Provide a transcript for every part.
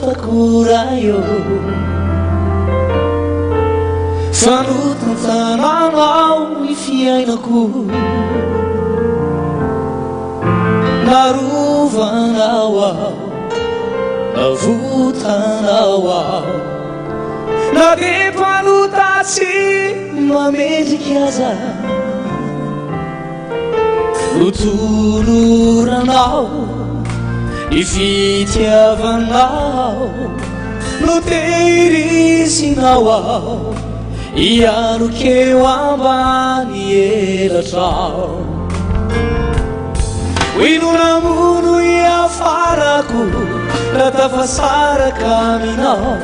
pakurayo Fanotantanagnao ny fiainako Narovanao aho Navotanao aho Na de mpanotatsy mamendriky aza Notoloranao Ny fitiavanao No tehirisinao aho Ianokeo ambany elatrao Oinonamono iafarako Raha tafasaraka aminao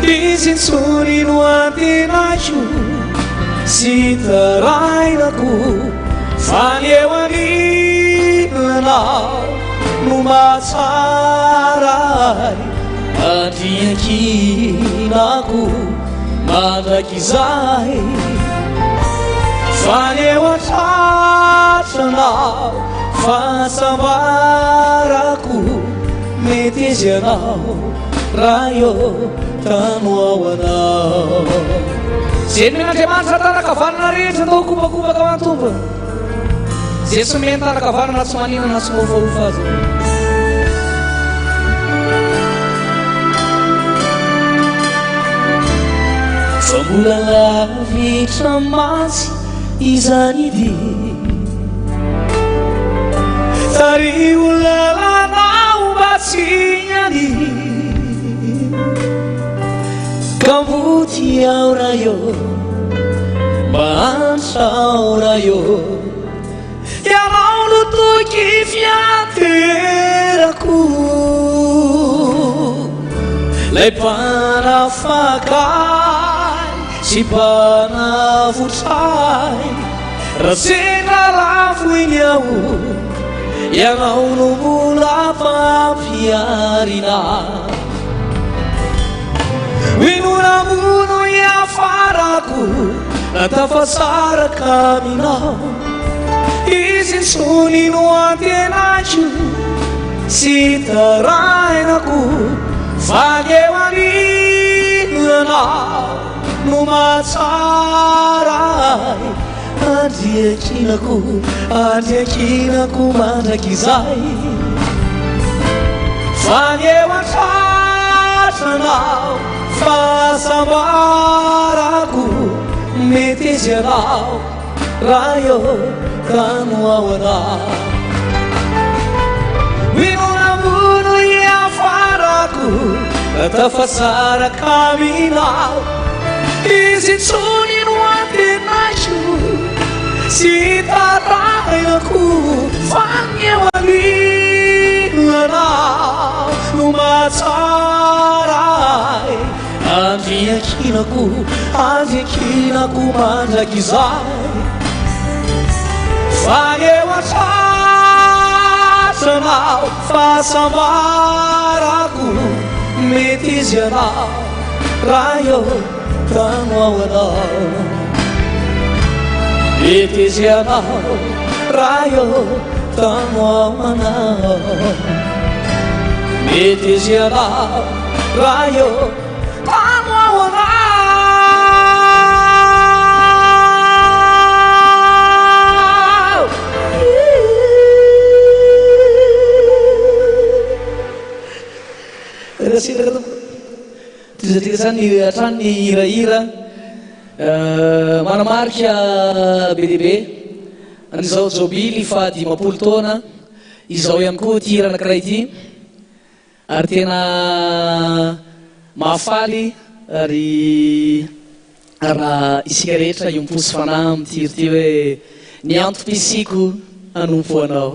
Izy ntsony no antenako Sy tarainako Fa ny eo aninanao No matsaray Andriankinako Mandrakizay Fa ny eo antratranao Fahasambarako Mety izy anao Raha io tanoao anao Zay men'Andriamanitra tanan-kavanana rehetra Ndao kopakopaka mantomba Zay tsy meny tanan-kavanana Tsy maninana tsy maovaova azy Fa mbola lavitra matsy izany dy Tario lalanao mba tsy iany Ka mboty ao raha io Mba antrao raha io Ianao no toky fianterako Lay mpanafakay Sy mpanavotray Raha sena lafo iny aho Ianao no mbola pampiarina Oinonamono iafarako Raha tafasaraka aminao Izy ntsony no antenako Sy tarainako Fa ny eo aninanao No matsaray Andriakinako mandrakizay Fa ny eo antratranao Fahasambarako Mety izy anao Raha io tanoao anao Oinonamono iafarako Raha tafasaraka aminao Izy ntsony no antenako Sy tarainako Fa ny eo aninanao No matsaray Andriakinako mandrakizay Fa ny eo antratranao Fahasambarako Mety izy anao Raha io tanoao anao Mety izy anao Raha io tanoao anao Mety izy anao Raha io tanoao anao Rasiraka Tizatika zany hatrany hirahira Manamarika be dia be An'izao jobily fa 50 taona Izao ihany koa ty hira anankiray ity Ary tena mahafaly Ary raha isika rehetra iomposy fanahy amin'ity hira ty hoe Ny antom-pisiko anompo anao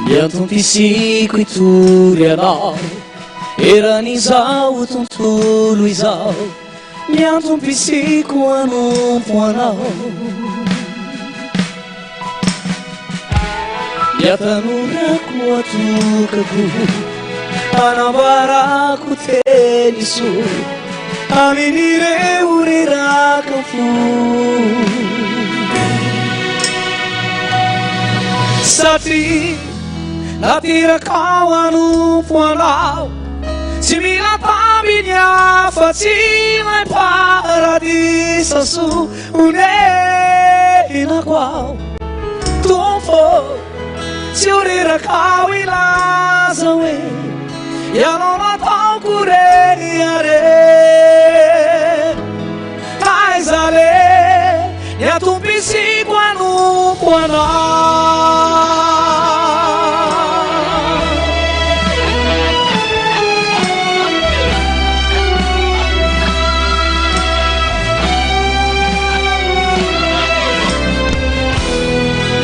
Iantom-pisiko itory anao eran'izao tontolo izao miantom-pisiko anompo anao miatanorako atokako anambarako teliso amin'ireo reraka fo satria nateraka ao anompo anao tsy mila tambiny afa-tsy may paradisa so onenako ao tompo tsy ho reraka ao ilaza hoe ianao nataoko reare aiza le ny atom-pisiko anompo anao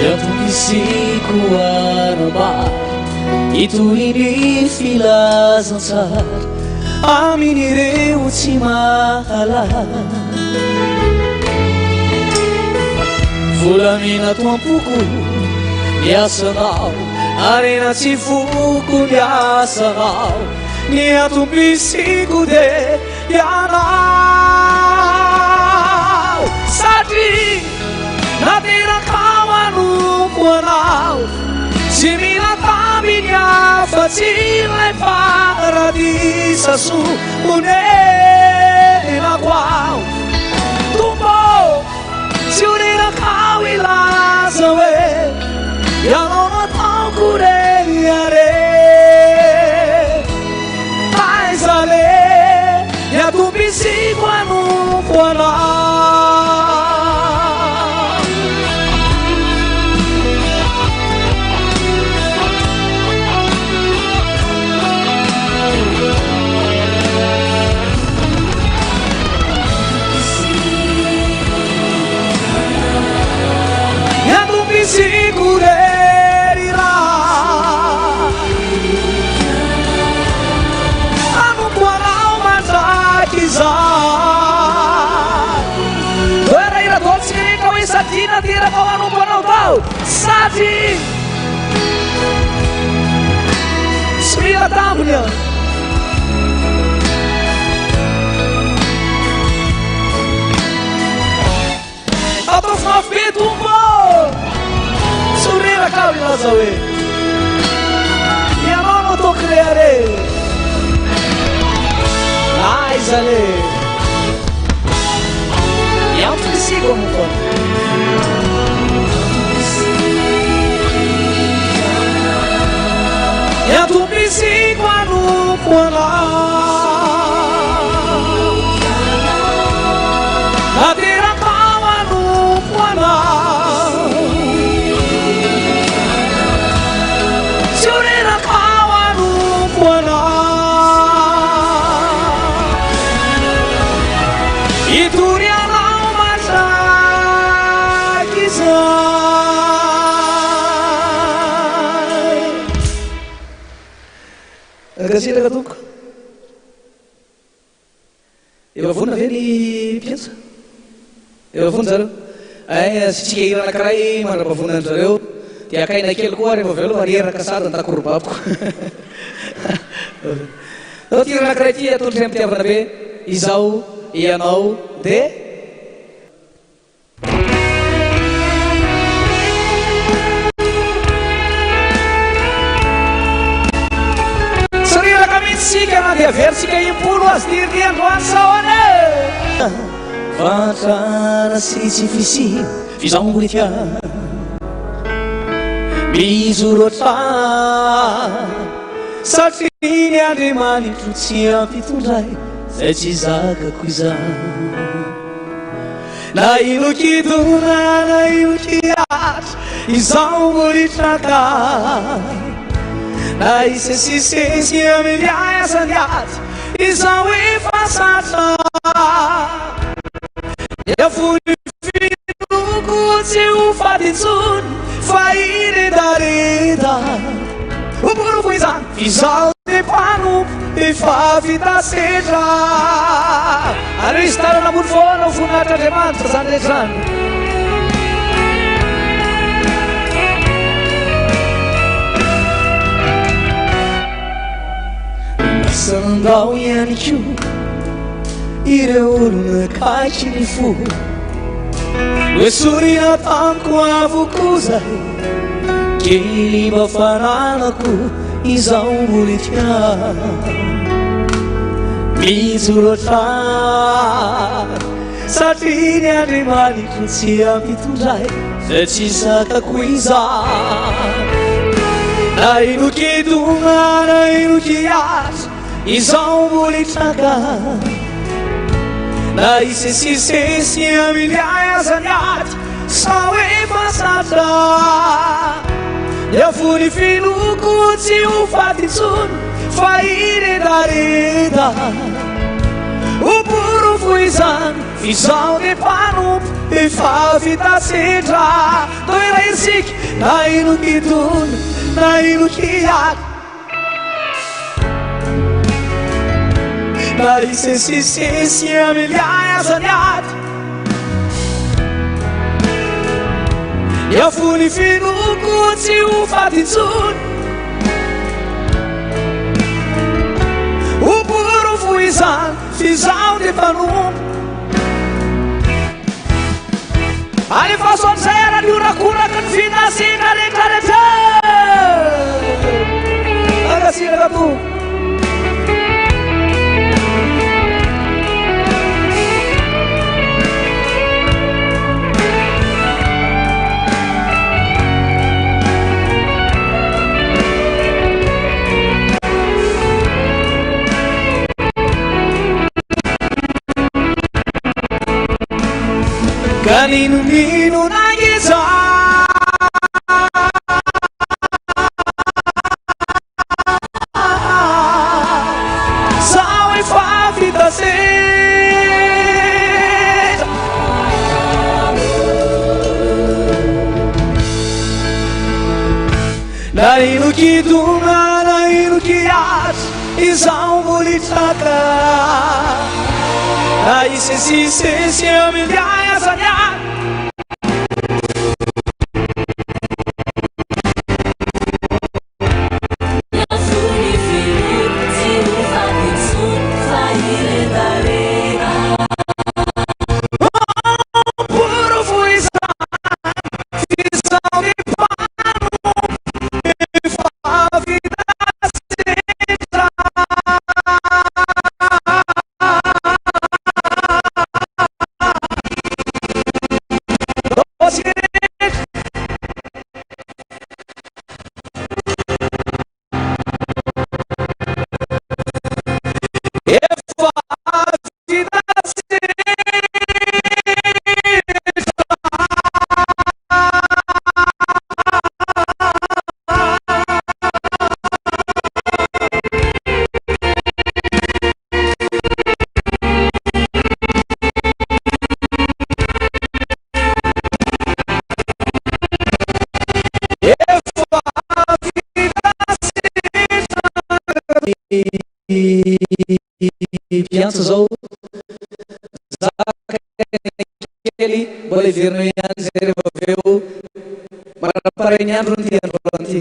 Iantom-pisiko anamba itohiny filazantsara amin'ireo tsy mahalala volamina toampoko miasanao arena tsy foko miasanao ny atom-pisiko de ianao satria nateraka ao anompo anao tsy mila tambiny afa-tsy lay paradisa so onenako ao tompo tsy ho reraka ao ilaza hoe ianao nataoko reare aiza le ny atom-pisiko anompo anao sikurerirà anompo anao mandraky zay toera iradotsika reka hoe satria nateraka ao anompo anao tao satria tsy mila tambony a ataofo mafy be tompo soreraka ao ilaza hoe ianao no ataoko reare aiza le iantom-pisiko anompo iantom-pisiko anompo anao nateraka ao anompo anao tsy ho reraka ao anompo anao itory anao matraky zay akasiraka toko efa vonina ve ny piatsa efa vony zareo sitsika hira anankiray mandra-pavonany zareo dia akaina kely koa rehefa velo mareraka sady ntakorobaboko ao ty hira anankiray ty atolotry amitiavana be izao ianao de sariraka mihitsysika na dia veritsika impolo azy tiriny androany saone vantrana sy tsy fisy fizambolytia mizorotra satria ny andriamanitro tsy ampitondray zay tsy zakako izany na ilokidona na ilokiatra izao molitraka na isesisesy amin'ny asaniaty izao efa satra yafunuku tsy ho faty intsony fa iredareda Izaho de mpanompo efa vita sedra Anisy tarana ambony foana voninahitran'Andriamanitra zany rehetrany Sandao ihany ko ireo olona kaiky ny fo hoe sorina tamiko avoko zay kely mba fananako izao mbola tiana mijorotra satria ny Andriamanitra tsy ampitondray zay tsy sakako izany na ino kidona na ino kiasa izao mbola traka na isesisesy amilay azany aty sao efa satra ny avony filoko tsy ho fatitsony fa iredareda oporofo izany izao de mpanompo efa vita sedra toera irsika na ino kidona na ino kiaka na isesisesy amilay azany aty ny avony finoko tsy ho fatitsony oporofo izany fizaho de mpanompo alefa sonzera ny orakoraka ny finasina rehetrarehetra agasiraka tompo Kanino-nino nageza sao efa vita sedra na ino kidona na ino kiatra izao mbola traka na isesisesy amilay azany aty piantsa zao zaka kely mbola iverina ihany zay rehefa avy eo manaparainy ny andro ny andro anty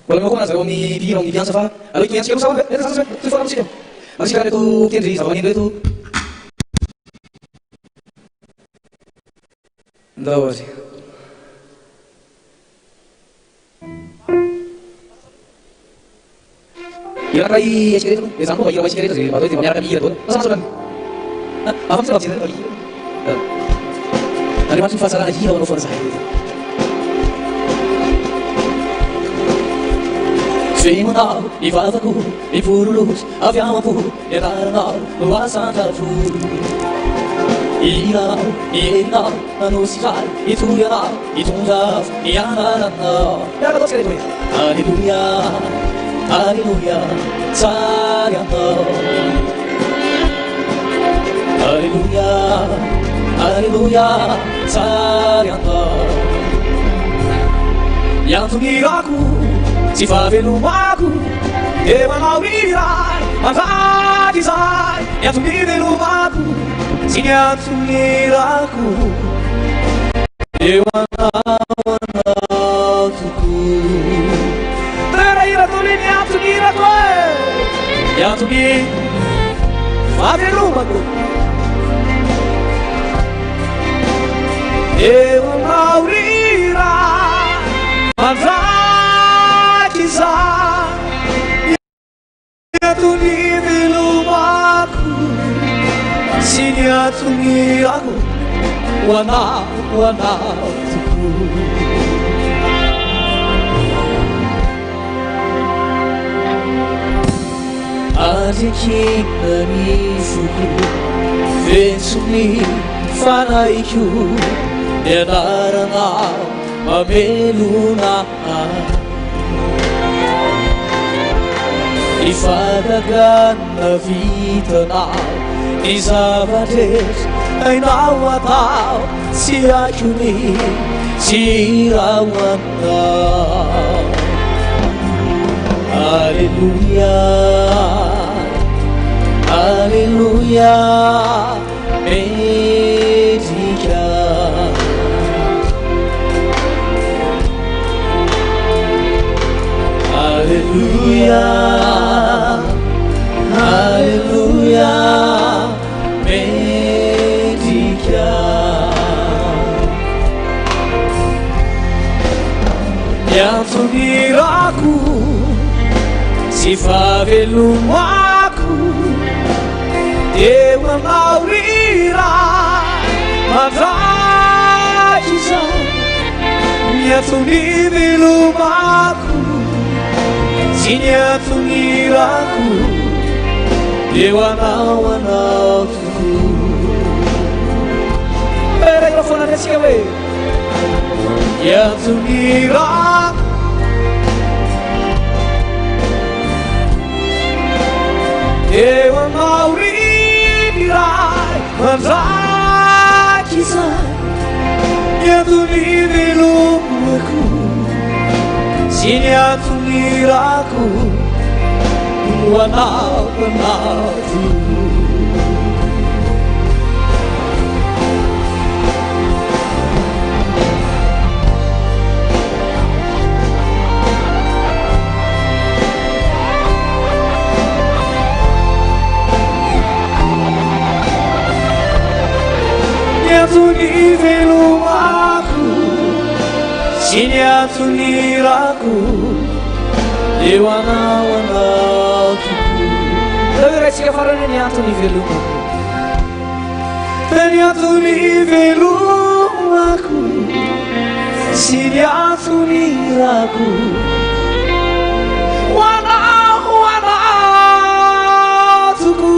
Wala mo ko na sa ni biro ni piansa fa alo piansa kemo sa eta sa tu fala musika masika itu tendri sa wanindo itu ndawa sih Irakay escalator. Example, irakay escalator. Bato itu menyalakan hihira tuh. Masa masukkan? Apa sih maksudnya lagi? Dari mana fasaran hihira orang forsa itu? Semangat, ivadaku, ipurulus, aviamapu, eranal, luasantafu. Ira, ira, anunciar, ituyara, itunjaf, ianarana. Ya kata sekali itu. Haleluya, haleluya, sayangku. Haleluya, haleluya, sayangku. Yang tungiraku, si favelumaku, Dewa nauirai, manfatizai. Yang tungivelumaku, si nyatungiraku, Dewa nauatuku. Teraira tulin yang tungiraku, yang tungi favelumaku, Dewa nauirai, manfatizai. Tungi lumaku, sini tungi aku, wana tuku. Adiki nani fuku, vesuni fanaiku, edarana mameluna. Ifadagan na vitana, izavates ay nawataw, siya yuni, sirawan na. Haleluya, haleluya, medika. Haleluya, haleluya, medika. Yang tungiraku, si favelumaku, Dewa nauirai, manfatizai. Yang tungivelumaku, si nyatungiraku, Dewa nauatuku. Pera mikrofon ada sikawe. Yang tungiraku, Dewa nauirai, manfatizai. Yang tungivelumaku, si nyatungiraku, wana-wanatu. Yang tungivelumaku, si nyatungiraku, Dewa nauatuku. Tapi reci kafaran ini yang tungivelumaku, dan yang tungivelumaku, si nyatungiraku, wana-wanatuku.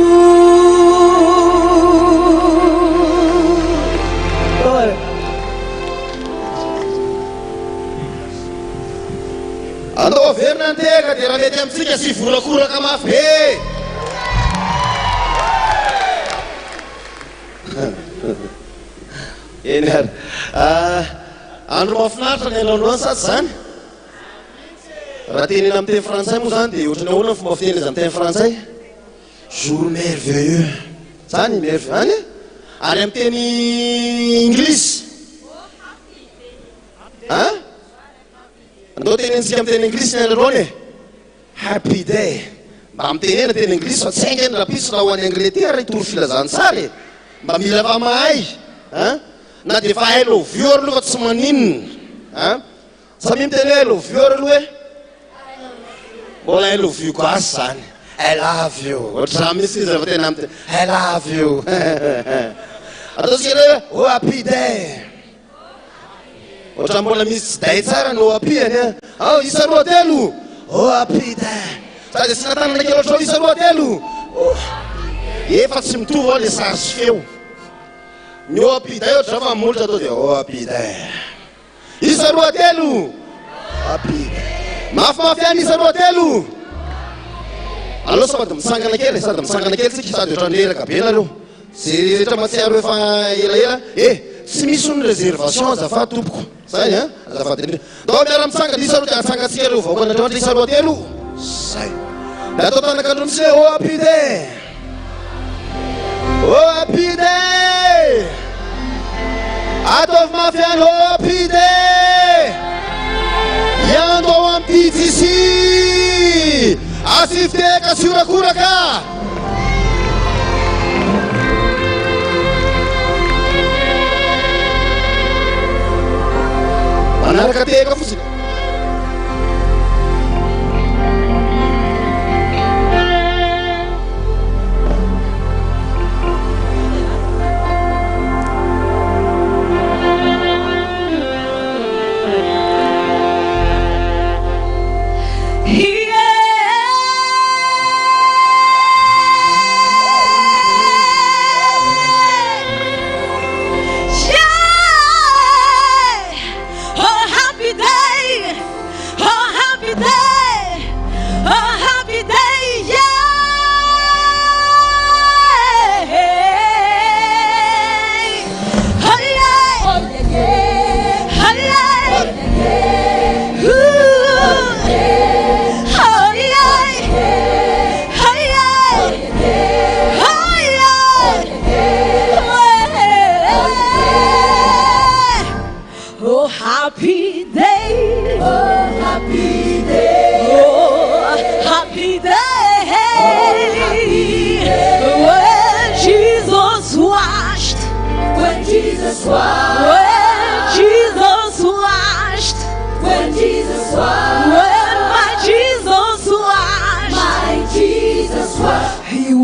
Andao averina antega dia raha mety amintsika sy volakoraka mafy be. Eny ary andro mahafinaritra ny alaoloany sady zany. Raha tenena amin'ny teny frantsay moa zany dia ohatrany ahoana ny fomba fiteny izy amin'ny teny frantsay? Jour merveilleux. Zany merveilleux any. Ary amin'ny teny inglisy. Andao tenentsika amin'ny teny inglisy ny alalony e. Happy day. Mba mitenena teny inglisy fa tsy haingany raha piso raha ho an'ny anglais ty ary itoro filazany tsara e. Mba mila fa mahay. Na dia fa I love you ary aloha fa tsy maninona. Samy miteny hoe I love you ary aloha hoe? Mbola I love you gasy zany. I love you ohatrany misy izy rehefa tena amty I love you ataontsika le o happy day ohatra mbola misy tsy day tsara no happyany ao isa roa telo o happy day sady sy natanana kely ohatrao isa roa telo efa tsy mitovy ao le sary sy feo ny o happy day ohatra fa molitra atao dia o happy day isa roa telo happy day mafimafy any isa roa telo aloha sady misangana kely sady misangana kely tsika sady ohatrany reraka be nareo zay rehetra matsiaro efa elaela tsy misy ny réservation azafady tompoko zany azafady indrindra dao miara misangana isa roa dia atsangatsika reo vahoaka an'andriamanitra isa roa telo zay da atao tanakandro misy o happy day o happy day ataovy mafy any o happy day iando ao amty jisy asifiteka siorakoraka manaraka teka fotsiny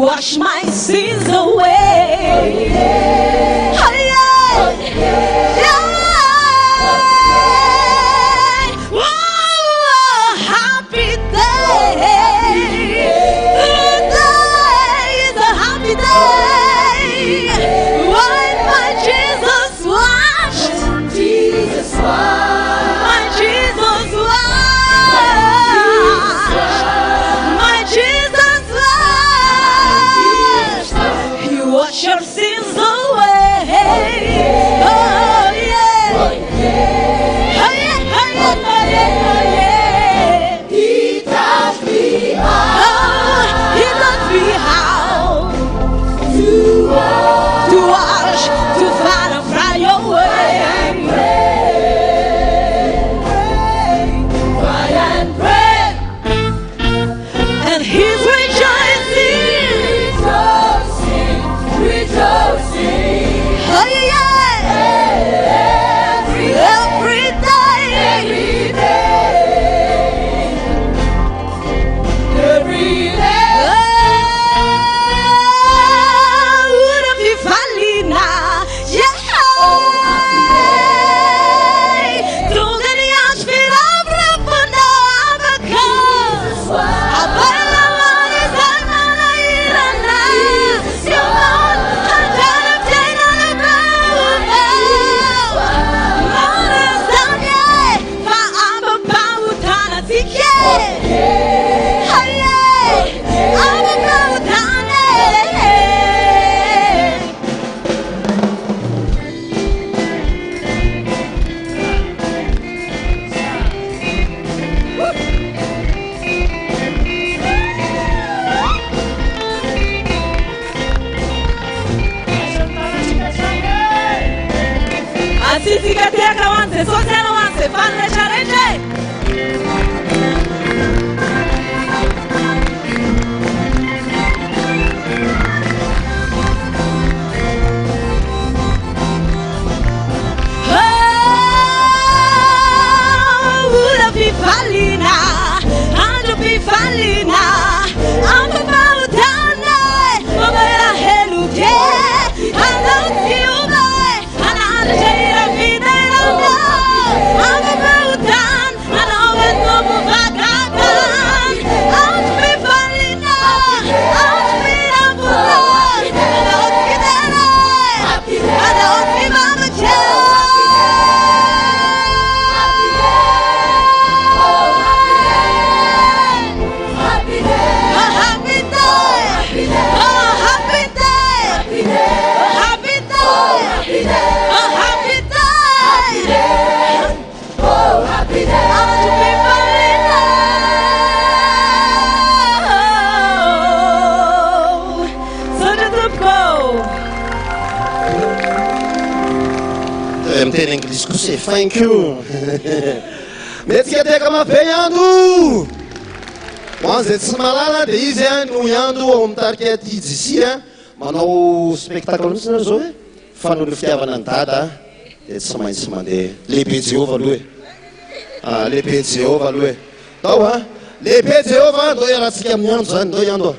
Wash my sins away. Happy day. Today is a happy day. When my Jesus washed. Jesus washed. My Jesus washed. My Jesus washed. Wash your sins away. Oh yeah. Oh yeah. Oh yeah. Oh yeah. Oh yeah. He taught me how. Oh, he taught me how to wash, to fight and fly away. Cry and pray. And he's rejoicing. Oh yeah, every day. Would have been falling now, yeah. Don't any ask me love, but now I'm a cause. I better love is that Sisi katika wanze sote na wanze fanya challenge. Ula pifalina, ando pifalina, ando Dia miteny anglisy kosa thank you. Mety teka mabe iando ho an'izay tsy malala dia izy no iando ao amin'ny tarika TJC manao spectacle mihitsy na zao hoe fanao ny fitiavana ny dada dia tsy maintsy mandeha lehibe Jehova aloha e lehibe Jehova aloha e tao lehibe Jehova ndao iarahantsika amin'ny andro zany ndao iando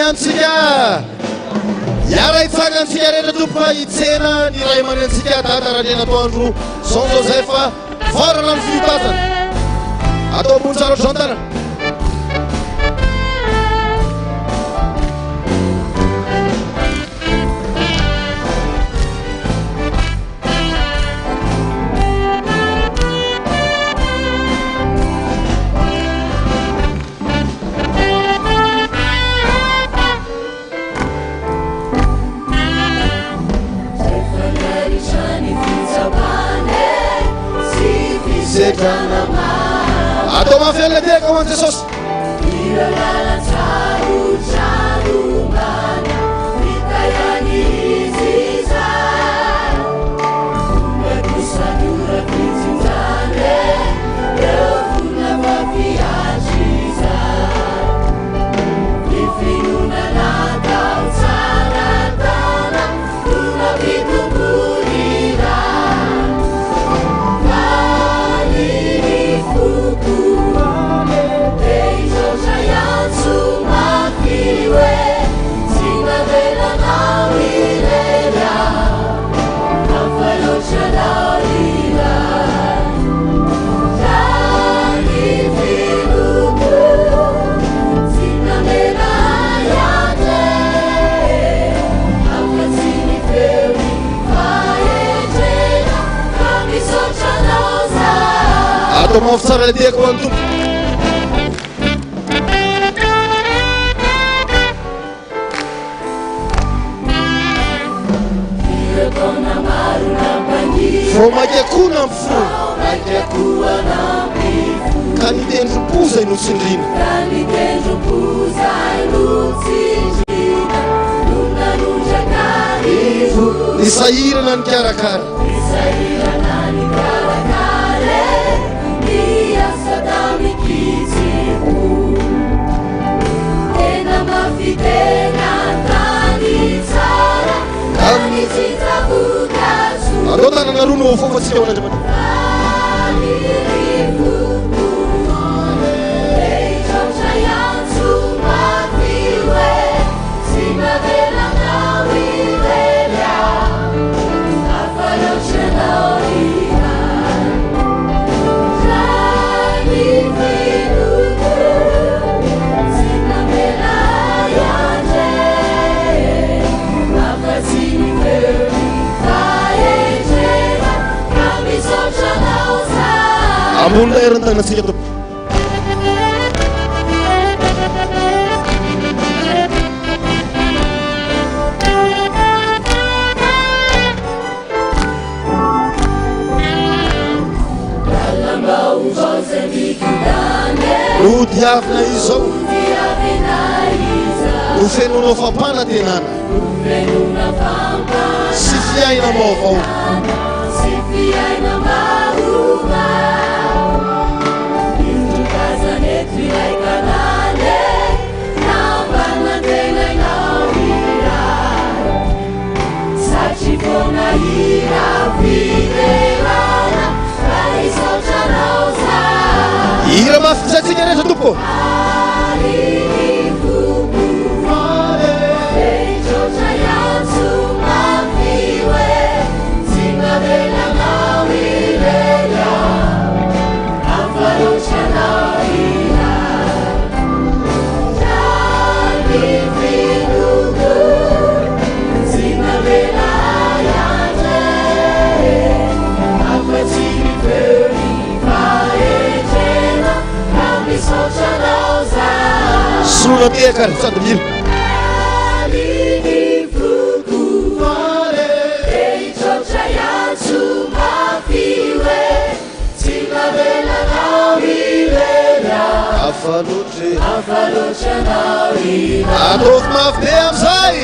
Antsika yara itsakantsika rehetra tompoka itsena ny ray aman-drentsika tatarandrena atoandro Saint Joseph vorana ny fitazana atao ambony tsara otrantana atau mafian dia kawan Jesus atau mau tsara dia kawan tu fomajakuna mfu kanitendropoza inotsindrina nisahirana ny karakara atao tanana roa no fofa tsika hoan'Andriamanitra Simba ambony leranytanasika tompo no diavina izao no fenonao fampana tenana sy fiaina maovao ira mafizatsika rehetra tompo solola tekary sady mira afalotre ataoko mafy be amizay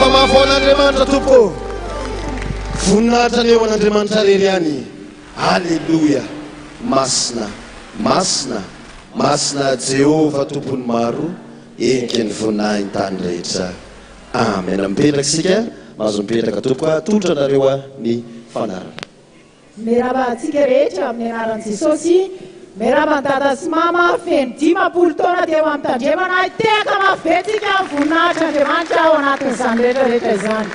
fa mafao an'Andriamanitra tompo voninahitra ny eo an'Andriamanitra rery any alleluia masina masina masina Jehova tompony maro enky ny voninahiny tany rehetra amen mipetraka sika mahazo mipetraka tompo atolotra nareo ny fanarana miraba atsika rehetra amin'ny anaran'i Jesosy miraba ny dada sy mama feno 10 taona dia eo amin'ny tandremana tehaka mafetsika voninahitra Andriamanitra ao anatin'izany rehetrarehetra izany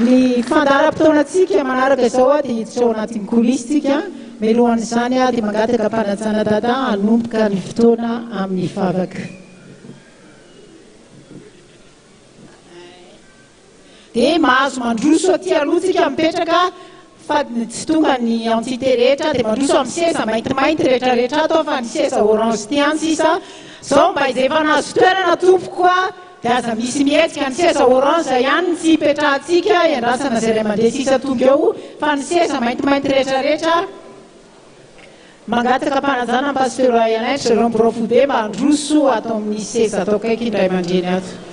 ny fandaram-potoanantsika manaraka izao dia hiditra ao anatin'ny kolistika milohan'izany dia mangataka mpanajana dada hanomboka ny fotoana amin'ny favaka dia mahazo mandroso aty alohatsika mipetraka fa tsy tonga ny entité rehetra dia mandroso amin'ny seza maintimainty rehetrarehetra atao fa ny seza orange ty any sisa zao mba izay efa nahazo toerana tompo koa dia aza misy mihetsika ny seza orange ihany tsy hipetrahantsika iandrasana izay ray mandeha sisa tonga eo fa ny seza maintimainty rehetrarehetra mangataka mpanajana ny pasteur Yanaitra Jerome Brofode mba handroso atao amin'ny seza atao kaiky indray mandreny ato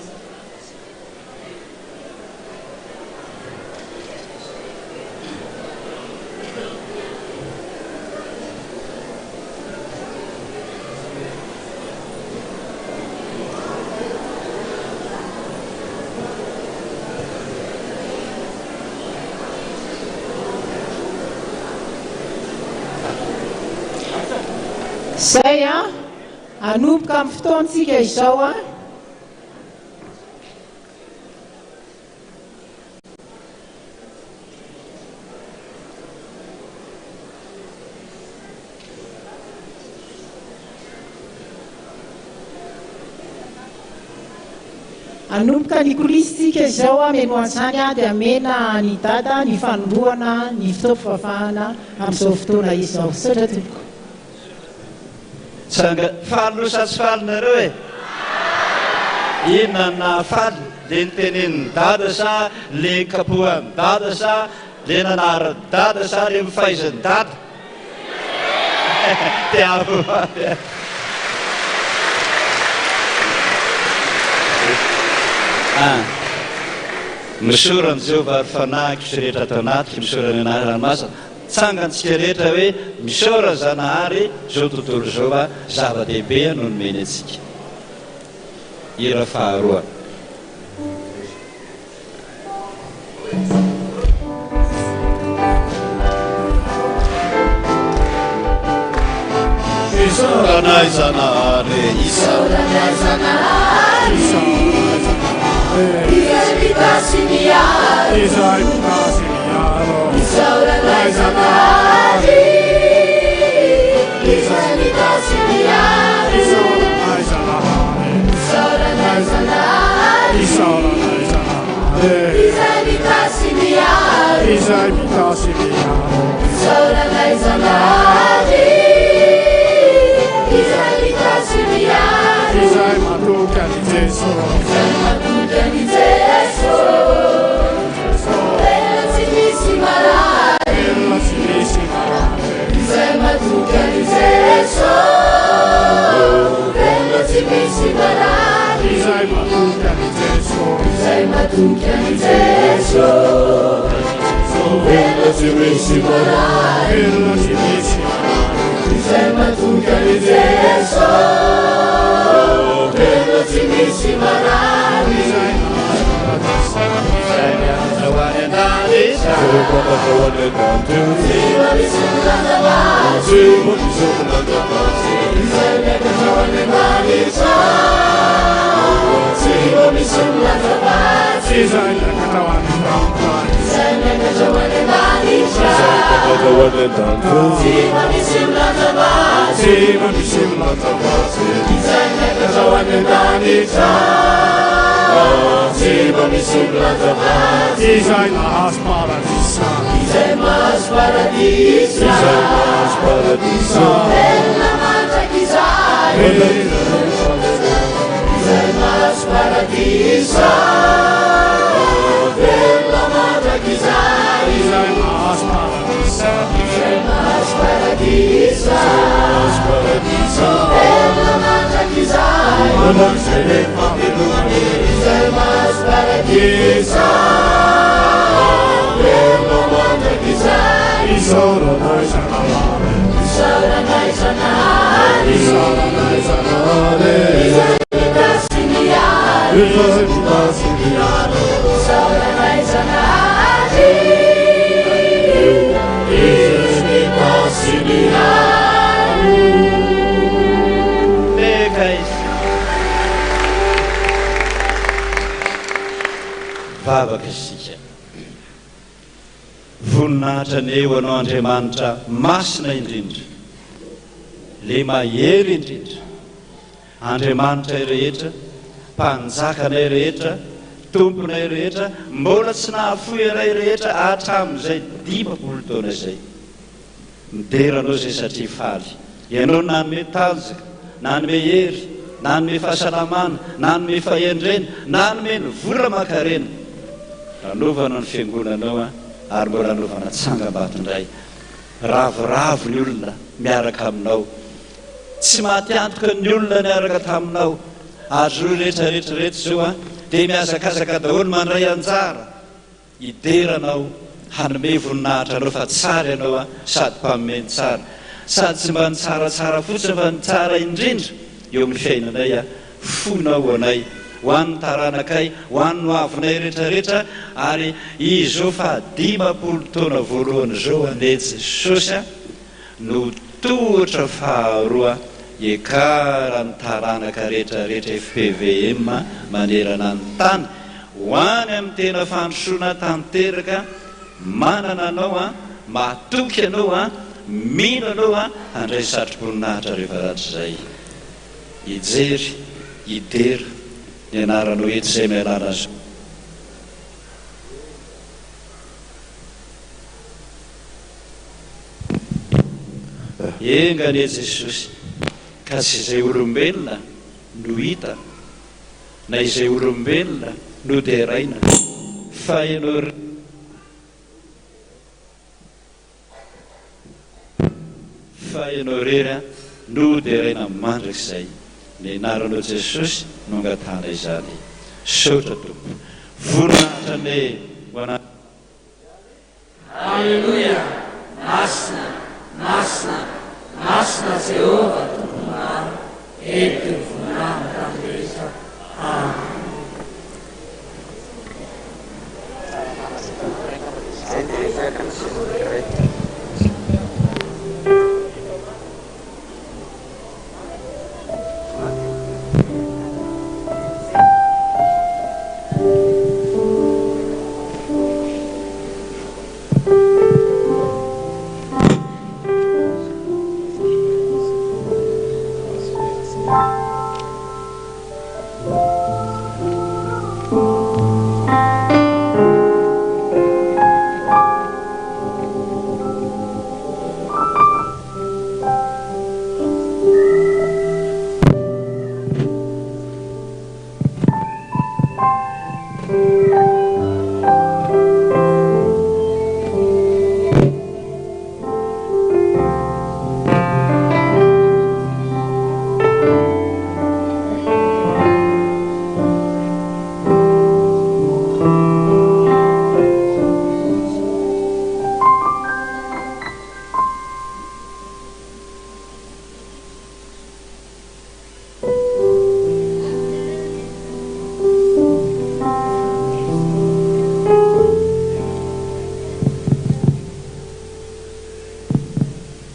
zay anomboka amin'ny fotoantsika izao anomboka ny kolisitsika izao menoan'izany dia amena ny dada ny fanombohana ny fitaovam-pivavahana amin'izao fotoana izao satra tompoko sanga faly losa tsy falynareo inona na faly le nitenen'ny dada sa le kapohan'ny dada sa le nanarany dada sa le mifaizan'ny dada tiavo misorany Jehovah ary fanahy sy rehetra atao anaty misorany anaranymasina tsangantsika rehetra hoe misora zanahary zao tontolo zao zava-dehibe no nomeny atsika ira faharoa isaorana izanahary isaorana izanahary izay mitasy miaro izay mitasy miaro isaorana izanahary izay mitasy miaro isaorana izanahary isaorana izanahary isaorana izanahary izay mitasy miaro izay mitasy miaro isaorana izanahary izay mitasy miaro izay matoka ni Jesu izay matoka ni Jesu ela tsy misy marary ela tsy misy marary izay matoka ni Jesu ela tsy misy marary izay matoka ni Jesu izay matoka ni Jesu ela tsy misy marary ela tsy misy marary izay matoka ni Jesu ela tsy misy marary izay miazahoany an-danisa miazahoany an-danisa jiwa misy milanjavatsy jiwa misy milanjavatsy izay miazahoany an-danisa jiwa misy milanjavatsy izay miazahoany an-danisa izay miazahoany an-danisa miazahoany an-danisa jiwa misy milanjavatsy jiwa misy milanjavatsy izay miazahoany an-danisa jiwa misy milanjavatsy izay mahazo paradisa izay mahazo paradisa izay mahazo paradisa ela mandraky izay izay mahazo paradisa ela mandraky izay izay mahazo paradisa izay mahazo paradisa mahazo paradisa ela mandraky izay mandraky mamelomany izay mahazo paradisa ela mandraky izay isaorana izanahary isaorana izanahary isaorana izanahary izay mitasy miaro izay mitasy miaro isaorana izanahary izay mitasy miaro eka izy vavaka isika voninahitra ny eo anao Andriamanitra masina indrindra le mahery indrindra Andriamanitra rehetra mpanjakanay rehetra tomponay rehetra mbola tsy nahafoy anay rehetra hatramin'izay 10 taona izay mideranao zay satria faly ianao nanome tanjaka nanome hery nanome fahasalamana nanome fahendrena nanome ny vola makarena nanovana ny fiangonanao ary mbola nanovana tsangam-batondray ravoravo ny olona miaraka aminao tsy maty antoka ny olona niaraka taminao ary ro rehetrarehetrarehetra zao dia miazakazaka daholo mandray anjara hideranao hanome voninahitra anao fa tsara ianao sady mpanomeny tsara sady tsy mba ny tsaratsara fotsiny fa ny tsara indrindra eo amin'ny fiainanay fonao anay ho an'ny taranakay ho an'ny hoavinay rehetrarehetra ary izao fa 10 taona voalohany zao ane Jesosy no tohatra faharoa ekara ny taranaka rehetrarehetra FPVM manerana ny tany ho any amin'ny tena fandrosoana tanteraka manana anao matoky anao mino anao handray satroboninahitra rehefa rahatr' izay ijery idera ny anaranao eto izay mialana azo engane Jesosy ka tsy izay olombelona no hita na izay olombelona no deraina fa ianao rery no deraina mandrak'izay ny anaranao Jesosy no angatana izany sotra tompo voninahitra ny hoana Alleluia masina masina masina Jehova tomponaro eto voninahitra rehetra amen.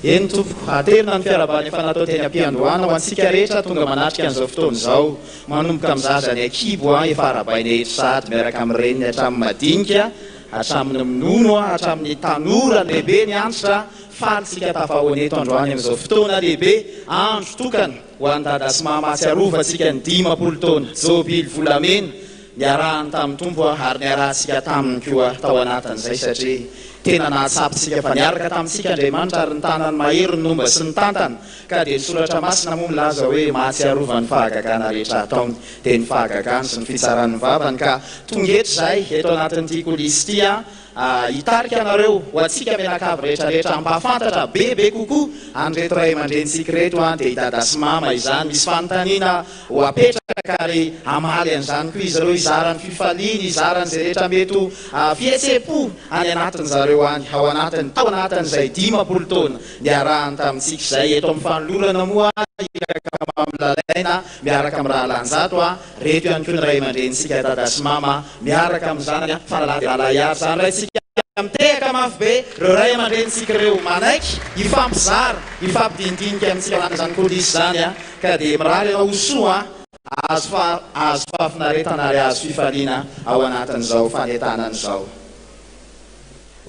eny tompoko aterina ny fiarabany efa natao teny am-piandohana ho antsika rehetra tonga manatrika an'izao fotoana izao manomboka amin'ny zazany akibo efa arabaina etra sady miaraka amin'ny reniny hatramin'ny madinika hatramin'ny minono hatramin'ny tanora lehibe ny antitra falitsika tafahoany eto androany amin'izao fotoana lehibe andro tokana ho an'ny dada sy mama atsiarovantsika ny 10 taona jobily volamena niarahany tamin'ny tompo ary niarahantsika taminy koa tao anatin'izay satria tena nahatsapitsika fa niaraka tamintsika andriamanitra ary ny tanany mahery ny nomba sy ny tantana ka dia nysoratra masina moa milaza hoe mahatsiarovan'ny fahagagana rehetra ataony dia ny fahagagana sy ny fitsaran'ny vavany ka tonga eto izay eto anatin'ity kolisy ity hitarika anareo ho antsika mianakavy rehetrarehetra ampahafantatra bebe kokoa andreto ray aman-drentsika reto dia hitada sy mama izany misy fanontaniana ho apetraka ary amaly an'izany koa izy ireo izarany fifaliana izarany izay rehetra mety fihetsepo any anatin' zareo any ao anatin'ny tao anatin'izay 10 taona niarahany tamintsika izay eto amin'ny fanolorana moa miaraka mamilalaina miaraka amin'ny raha lanjato reto ihany koa ny ray aman-drentsika dada sy mama miaraka amin'izany falalady alaiary zany raitsika mitehaka mafy be reo ray aman-drentsika ireo manaiky hifampizara hifampidinidinika amintsika anatin'izany kolisy zany ka dia mirary ianao soa azo fahafinaretana ary azo fifaliana ao anatin'izao fanetanana izao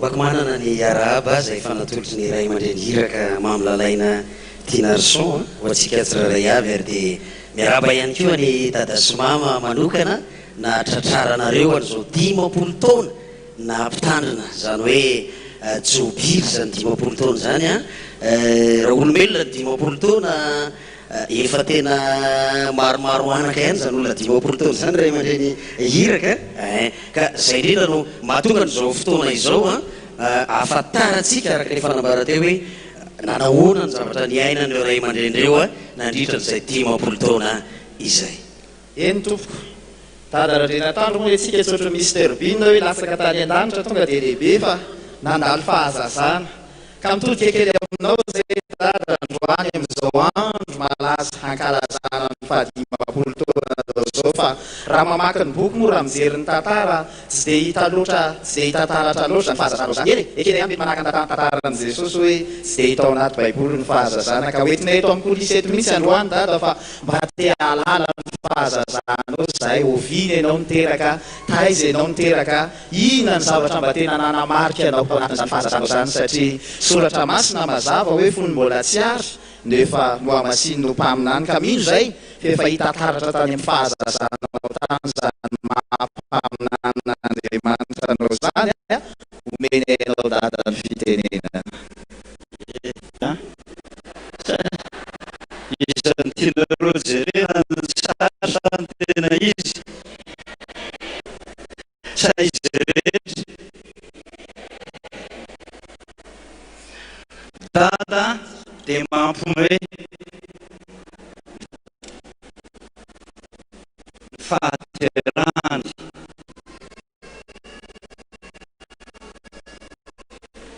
hoako manana ny araba zay fanatolotra ny ray aman-dreny hiraka mamilalaina tinarson ho antsika tsiraray avy ary dia miaraba ihany koa ny dada sy mama manokana na tratraranareo an'izao 10 taona na mpitandrina zany hoe jobily zany 10 taona zany raha olombelona 10 taona efa tena maromaro anaka ihany zany olona 10 taona zany ray aman-dreny hiraka ka zay indrindra no mahatonga n'izao fotoana izao ahafantarantsika araka ny fanambarateo hoe nanahoana ny zavatra ny ainan'ireo ray aman-drenyreo nandritra n'izay 10 taona izay eny tompoko tadarandrenatandro moa etsika tsotra mister bina hoe lasaka tany an-danitra tonga dia lehibe fa nandalo fahazazana ka mitodika kely aminao zay dadandroany amin'izao andro malaza hankalazana ny faha 10 taona zao fa raha mamaky ny boky moa raha mijery ny tantara tsy dia hita loatra tsy dia hitantaratra loatra ny fahazazana zany eny ekeny ihany mety manaka ny tantaran'i jesosy hoe tsy dia hita ao anaty baiboly ny fahazazana ka hoentina eto amin'ny kolisy eto mihitsy androany dada fa mba te halala ny fahazazana zay oviny ianao niteraka taiza ianao niteraka ina ny zavatra mba tena nanamarika anao tao anatin'izany fahazazana zany satria soratra masina mazava hoe fony mbola tsy ary nefa moamasiny no mpaminany ka mino zay fefa hitantaratra tany amin'ny fahazazanao tany zany mampaminana andriamanitra anao zany omeny anao dada ny fitenena izany tianareo jerena ny sarany tena izy sa izy rehetra dada dia mampome fahaterany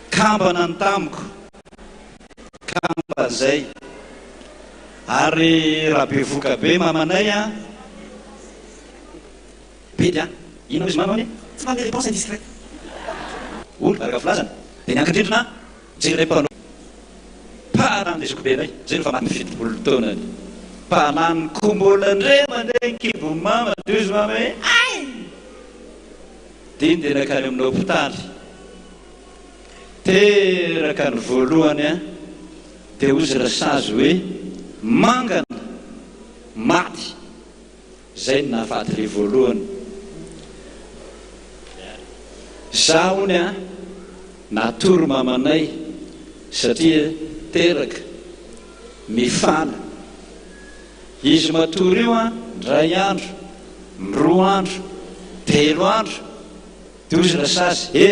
kambana ny tamiko kamba zay ary raha be voka be mamanay bedy inona izy mamany tsy mamy réponse indiscrète olo araka filazana dia niankindrindrina jery mpanao parany lesoko be anay zay nofa maty 70 taonany panany kombolandre mandeha kibo mama dozy mama hoe ay diny dia nakany amin'ny hôpitaly teraka ny voalohany dia ozy rasazy hoe mangana maty zay ny nahafaty le voalohany zahony natory mamanay satria teraka mifana izy matory io ndray andro roa andro 3 andro dia ozy rasazy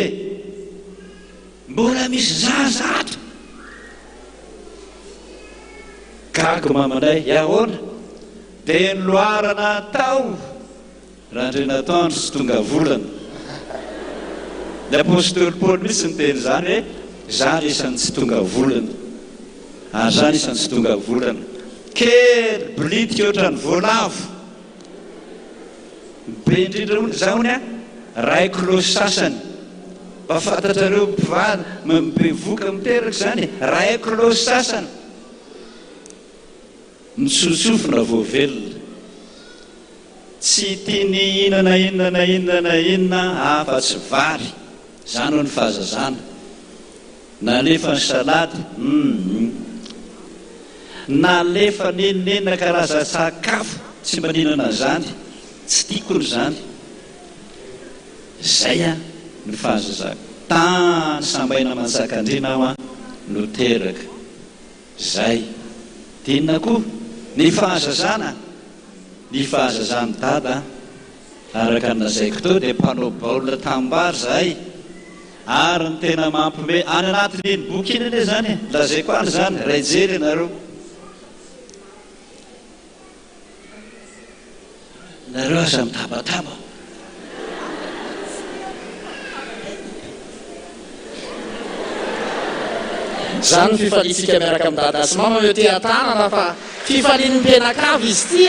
mbola misy zazato gago mamanay ahoana dia nyloarana tao raha ndre nataondro sy tonga volana ny apôstôly paoly mihitsy ny teny zany hoe zany isan'ny tsy tonga volana ary zany isan'ny tsy tonga volana kely blitika oatra ny voalavo be indrindra zahony ray kilosy sasany mba fantatrareo mpivady mivoka miteraka zany raha haiko losy sasany misotsofona voavelona tsy tiany inona afa-tsy vary zany ho ny fahazazana nalefa ny salady nalefa nenina karaza sakafo tsy maninana zany tsy tiako ny zany zay a ny fahazazako tany sambaina mansakandrina aho a no teraka zay tinona koa ny fahazazana dada araka ny lazaiko teo dia mpanao baolina tambary zahay ary ny tena mampime any anatin'iny boky iny ane zany lazaiko any zany ray jery ianareo aza mitabataba zany ny fifalitsika miaraka amin'ny dada sy mama eo te-tanana fa fifalian'ny mpianakavy izy ty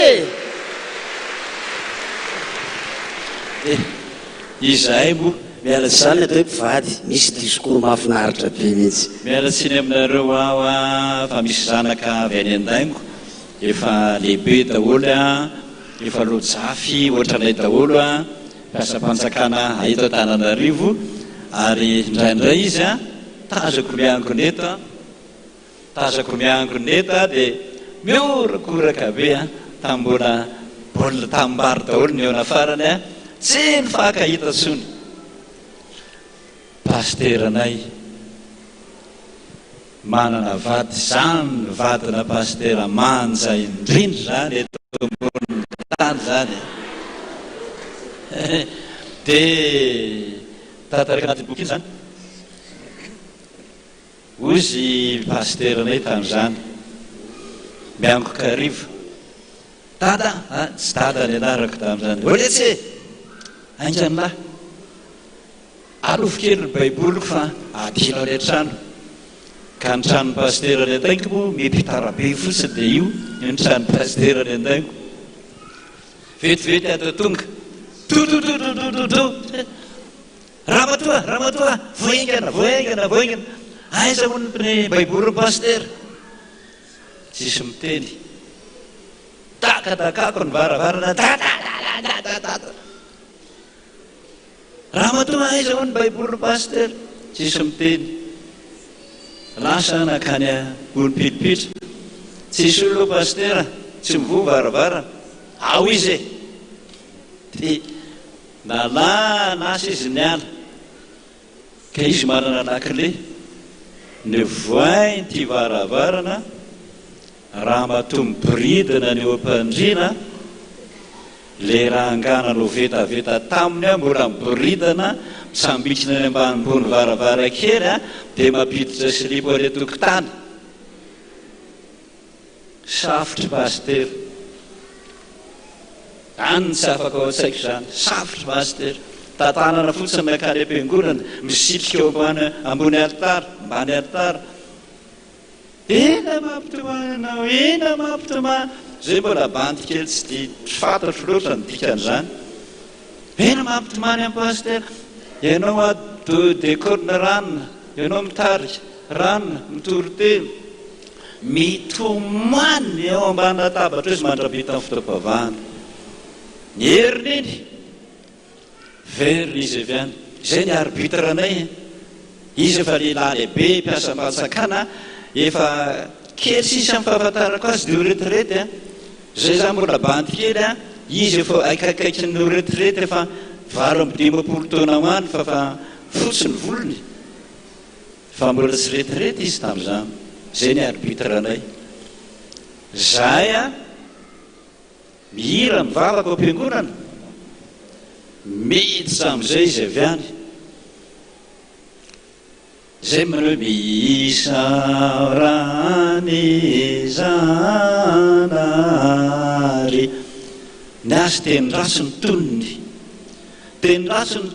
izahay mo miala zany atao hoe mpivady misy discours mahafinaritra be mihitsy mialatsiny aminareo aho a fa misy zanaka avy any an-daingo efa lehibe daholo a efa lojafy ohatranay daholo a mpiasa-panjakana ahito Antananarivo ary indraindray izy a tazako miangoneta dia miorakoraka be a tambola baolina tambary daholo ny eo nafarany a tsy ny fakahita tsony pasteranay manana vady zany vadina pastera manja indrindra zany eto ambony tany zany dia tatarika anaty boky iny zany ozy pasteranay tamin'izany miangoka arivo dada tsy dada ny anarako tamin'izany oletsy aingan'lahy alofo kely ny baiboliko fa adino any an-trano ka ny tranony pastera ny an-daingo mo mipitarabe fotsiny dia io ny tranony pastera ny an-daingo vetivety ato tonga totototototo ramatoa voaingana aiza moa ny baiboly ny pastera tsisy miteny takadakako ny varavarana ramatoa aiza moa ny baiboly ny pastera tsisy miteny lasa nakany ony pilipitra tsisy olo pastera tsy mivo varavara ao izy dia nalasa izy ny ala ka izy manana lakile ny voainy ty varavarana raha matombobiridina ny eo ampandriana le raha angana no vetaveta taminy a mbola miboridana misambitsina ny ambanimbony varavara kely a dia mampiditra silipo any tokotany safotry pastera any tsy afaka ao an-tsaiko zany safotry pastera tantanana fotsiny nakany am-piangonana misitrika eo ambony alitara mbany alitara ena mampitomana zay mbola bandy kely tsy fantatro loatra ny dikan'izany ena mampitomany amin'ny pastera ianao a dekorina ranona ianao mitarika ranona mitoroteny mitomany eo ambany latabatra izy mandrabita amin'ny fitaom-pavahana ny herin'iny verina izy avy any zay ny arbitre anay izy efa lehilahy lehibe mpiasa-patsakana efa kely sisy amin'ny fahafantarako azy dia retirety a zay zany mbola bandy kely a izy efa akakaiky ny retirety efa valo amby 10 taona ho any fa fotsiny volony fa mbola tsy retirety izy tamin'izany zay ny arbitre anay zahay a mihira mivavaka ao am-piangonana miditra amin'izay izy avy any zay manao hoe misarany zanary ny azy teny ratsy ny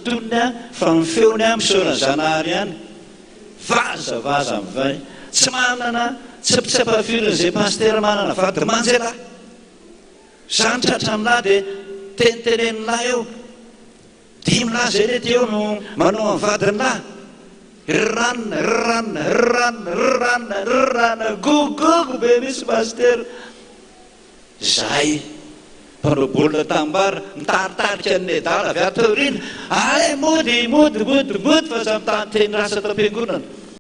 tonony a fa mifeony a misaorany zanahary any vazavaza mivay tsy manana tsapitsapafiriny zay pastera manana vady manjy lahy zany tratra aminahy dia tenitenenilahy eo 10 lahy zay lety eo no manao amin'ny vadiny lahy rana gogogo be misy paster zay mpanao baolina tambara mitaritarika ny medala avy ato rina ay mody fa za mitany teny rasa tam-piangonana